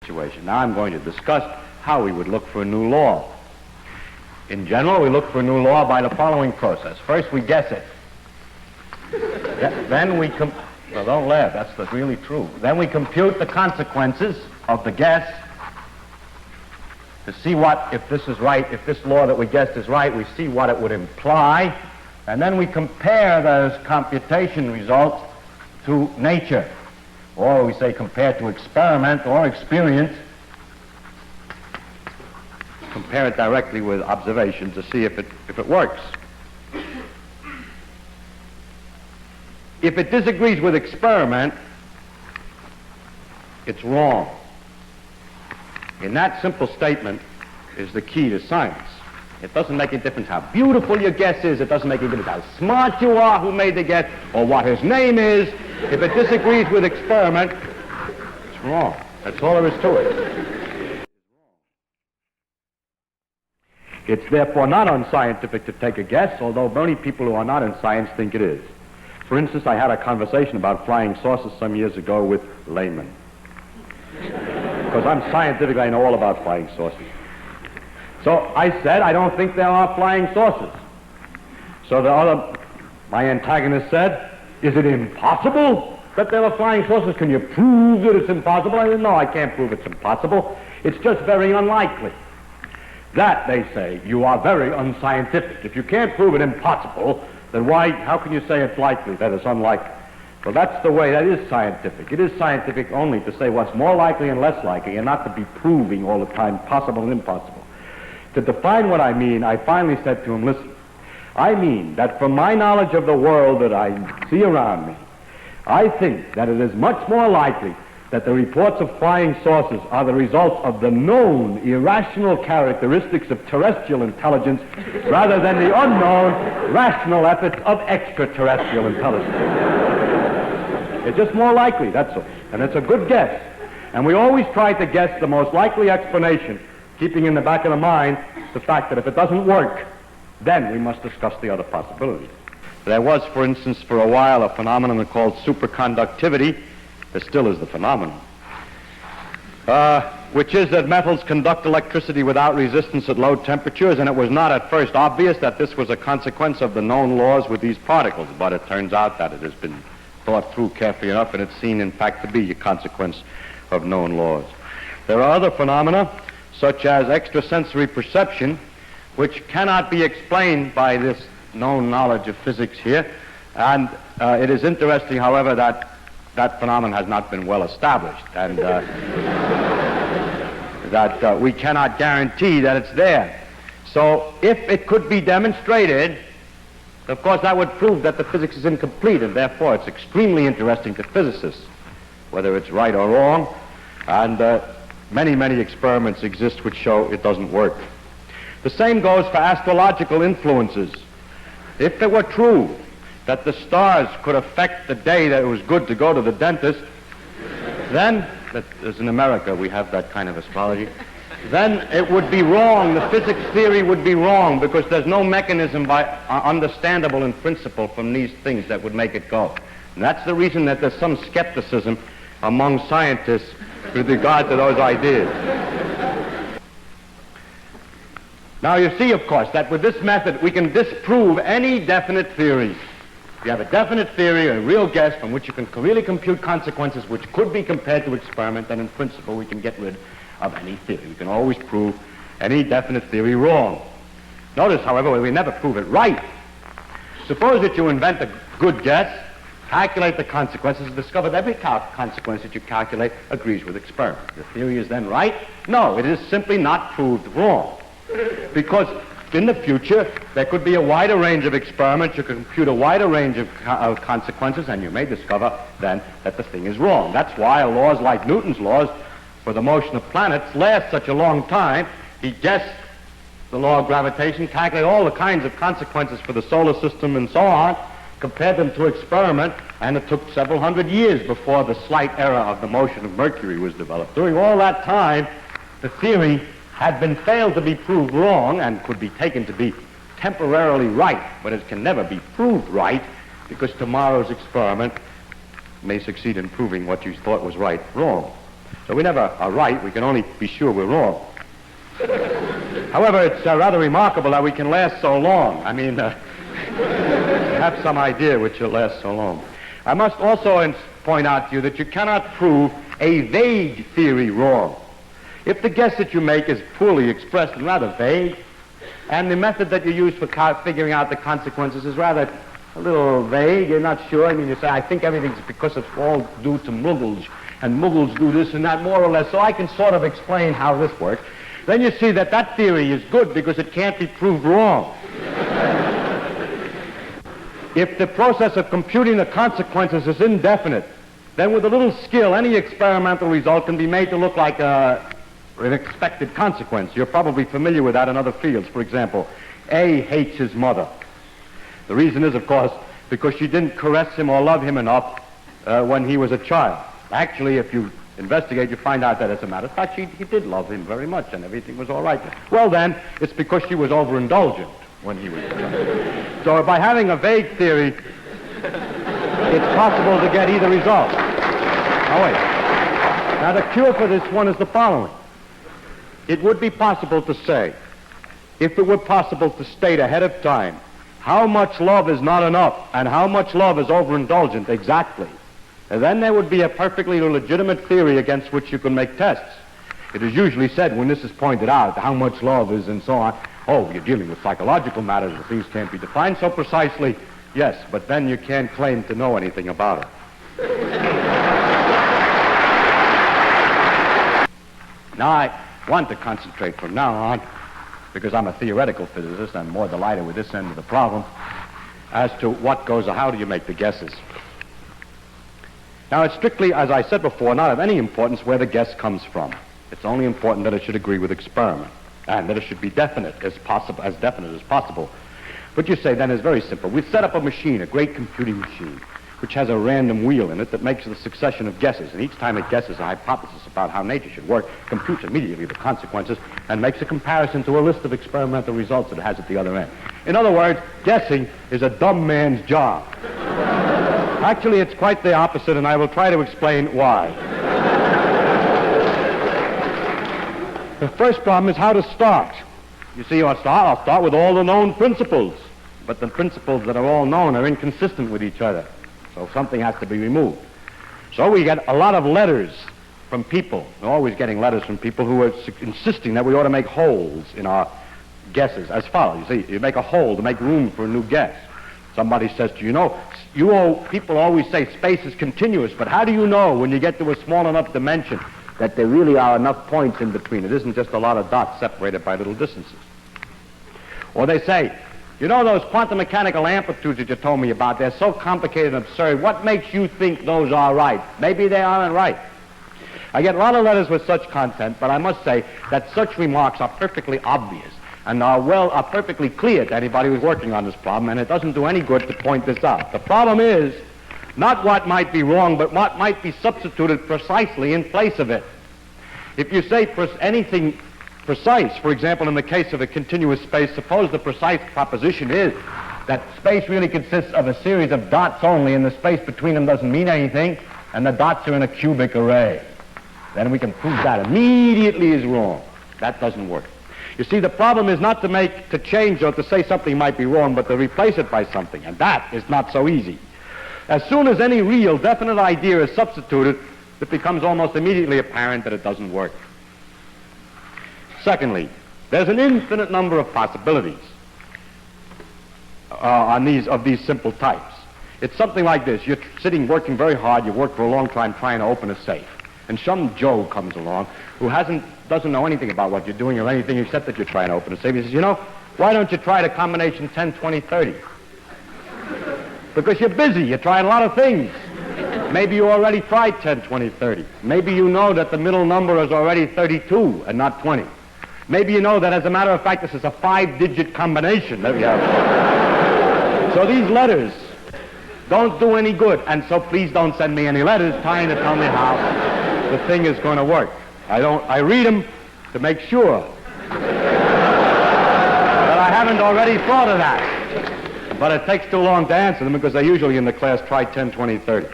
situation. Now I'm going to discuss how we would look for a new law. In general, we look for a new law by the following process. First, we guess it. Then we well, don't laugh, that's really true. Then we compute the consequences of the guess to see what, if this is right, if this law that we guessed is right, we see what it would imply, and then we compare those computation results to nature, or we say compare to experiment or experience, compare it directly with observation to see if it works. If it disagrees with experiment, it's wrong. In that simple statement is the key to science. It doesn't make a difference how beautiful your guess is, it doesn't make a difference how smart you are who made the guess, or what his name is. If it disagrees with experiment, it's wrong. That's all there is to it. It's therefore not unscientific to take a guess, although many people who are not in science think it is. For instance, I had a conversation about flying saucers some years ago with laymen. Because I'm scientific, I know all about flying saucers. So I said, I don't think there are flying saucers. So my antagonist said, is it impossible that there are flying saucers? Can you prove that it's impossible? I said, no, I can't prove it's impossible. It's just very unlikely. That, they say, you are very unscientific. If you can't prove it impossible, then how can you say it's likely, that it's unlikely? Well, that's the way, that is scientific. It is scientific only to say what's more likely and less likely, and not to be proving all the time possible and impossible. To define what I mean, I finally said to him, listen, I mean that from my knowledge of the world that I see around me, I think that it is much more likely that the reports of flying saucers are the result of the known irrational characteristics of terrestrial intelligence rather than the unknown rational efforts of extraterrestrial intelligence. It's just more likely, that's all. And it's a good guess. And we always try to guess the most likely explanation, keeping in the back of the mind the fact that if it doesn't work, then we must discuss the other possibilities. There was, for instance, for a while a phenomenon called superconductivity. There still is the phenomenon, which is that metals conduct electricity without resistance at low temperatures, and it was not at first obvious that this was a consequence of the known laws with these particles, but it turns out that it has been thought through carefully enough, and it's seen, in fact, to be a consequence of known laws. There are other phenomena, such as extrasensory perception, which cannot be explained by this known knowledge of physics here, and it is interesting, however, that phenomenon has not been well established, and that we cannot guarantee that it's there. So if it could be demonstrated, of course that would prove that the physics is incomplete, and therefore it's extremely interesting to physicists, whether it's right or wrong, and many, many experiments exist which show it doesn't work. The same goes for astrological influences. If it were true that the stars could affect the day that it was good to go to the dentist, then, as in America we have that kind of astrology, then it would be wrong, the physics theory would be wrong, because there's no mechanism understandable in principle from these things that would make it go. And that's the reason that there's some skepticism among scientists with regard to those ideas. Now you see, of course, that with this method we can disprove any definite theory. If you have a definite theory, a real guess from which you can really compute consequences which could be compared to experiment, then in principle we can get rid of any theory. We can always prove any definite theory wrong. Notice, however, we never prove it right. Suppose that you invent a good guess, calculate the consequences, and discover that every consequence that you calculate agrees with experiment. The theory is then right? No, it is simply not proved wrong. Because in the future, there could be a wider range of experiments, you can compute a wider range of consequences, and you may discover then that the thing is wrong. That's why laws like Newton's laws for the motion of planets last such a long time. He guessed the law of gravitation, calculated all the kinds of consequences for the solar system and so on, compared them to experiment, and it took several hundred years before the slight error of the motion of Mercury was developed. During all that time, the theory had been failed to be proved wrong and could be taken to be temporarily right, but it can never be proved right, because tomorrow's experiment may succeed in proving what you thought was right wrong. So we never are right. We can only be sure we're wrong. However, it's rather remarkable that we can last so long. I mean, have some idea which will last so long. I must also point out to you that you cannot prove a vague theory wrong. If the guess that you make is poorly expressed and rather vague, and the method that you use for figuring out the consequences is rather a little vague, you're not sure, I mean, you say, I think everything's because it's all due to Mughals, and Mughals do this and that more or less, so I can sort of explain how this works, then you see that that theory is good because it can't be proved wrong. If the process of computing the consequences is indefinite, then with a little skill, any experimental result can be made to look like an expected consequence. You're probably familiar with that in other fields. For example, A hates his mother. The reason is, of course, because she didn't caress him or love him enough when he was a child. Actually, if you investigate, you find out that, as a matter of fact, he did love him very much and everything was all right. Well, then, it's because she was overindulgent when he was a child. So by having a vague theory, it's possible to get either result. Now, wait. Now, the cure for this one is the following. It would be possible to say, if it were possible to state ahead of time how much love is not enough and how much love is overindulgent exactly, and then there would be a perfectly legitimate theory against which you can make tests. It is usually said when this is pointed out, how much love is and so on, oh, you're dealing with psychological matters and things can't be defined so precisely. Yes, but then you can't claim to know anything about it. Now, I want to concentrate from now on, because I'm a theoretical physicist, I'm more delighted with this end of the problem, as to what goes or how do you make the guesses. Now, it's strictly, as I said before, not of any importance where the guess comes from. It's only important that it should agree with experiment, and that it should be definite as definite as possible. What you say then is very simple. We've set up a machine, a great computing machine, which has a random wheel in it that makes a succession of guesses. And each time it guesses a hypothesis about how nature should work, computes immediately the consequences, and makes a comparison to a list of experimental results that it has at the other end. In other words, guessing is a dumb man's job. Actually, it's quite the opposite, and I will try to explain why. The first problem is how to start. You see, I'll start with all the known principles, but the principles that are all known are inconsistent with each other. So something has to be removed. So we get a lot of letters from people. We're always getting letters from people who are insisting that we ought to make holes in our guesses as follows. You see, you make a hole to make room for a new guess. Somebody says to you, people always say space is continuous, but how do you know when you get to a small enough dimension that there really are enough points in between? It isn't just a lot of dots separated by little distances. Or they say, you know those quantum mechanical amplitudes that you told me about, they're so complicated and absurd. What makes you think those are right? Maybe they aren't right. I get a lot of letters with such content, but I must say that such remarks are perfectly obvious and are perfectly clear to anybody who's working on this problem, and it doesn't do any good to point this out. The problem is not what might be wrong, but what might be substituted precisely in place of it. If you say anything precise, for example, in the case of a continuous space, suppose the precise proposition is that space really consists of a series of dots only, and the space between them doesn't mean anything, and the dots are in a cubic array. Then we can prove that immediately is wrong. That doesn't work. You see, the problem is not to change or to say something might be wrong, but to replace it by something, and that is not so easy. As soon as any real, definite idea is substituted, it becomes almost immediately apparent that it doesn't work. Secondly, there's an infinite number of possibilities of these simple types. It's something like this. You're sitting working very hard, you work for a long time trying to open a safe, and some Joe comes along who doesn't know anything about what you're doing or anything except that you're trying to open a safe. He says, why don't you try the combination 10, 20, 30? Because you're busy, you're trying a lot of things. Maybe you already tried 10, 20, 30. Maybe you know that the middle number is already 32 and not 20. Maybe you know that, as a matter of fact, this is a 5-digit combination. There we have. So these letters don't do any good, and so please don't send me any letters trying to tell me how the thing is going to work. I read them to make sure that I haven't already thought of that. But it takes too long to answer them because I usually in the class try 10, 20, 30.